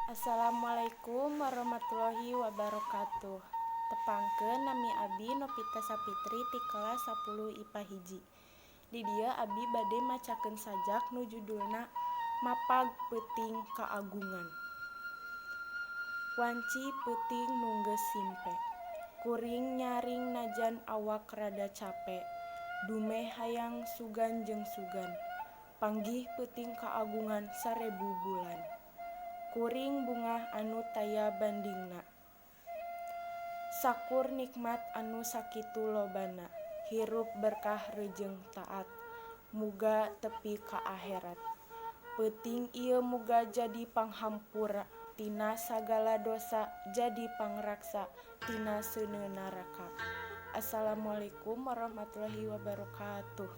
Assalamualaikum warahmatullahi wabarakatuh. Tepangkeun nami abi Novita Sapitri ti kelas 10 IPA hiji. Di dieu abi bade macakeun sajak nu judulna Mapag Peuting Kaagungan. Wanci peuting nu geus simpe. Kuring nyaring najan awak rada cape. Dumeh hayang sugan jeung sugan. Panggih peuting kaagungan 1000 bulan. Kuring bungah anu taya bandingna. Sakur nikmat anu sakitu lobana. Hirup berkah reujeng taat. Muga tepi ka akhirat. Peuting ieu muga jadi panghampura tina sagala dosa, jadi pangraksa tina seuneu naraka. Assalamualaikum warahmatullahi wabarakatuh.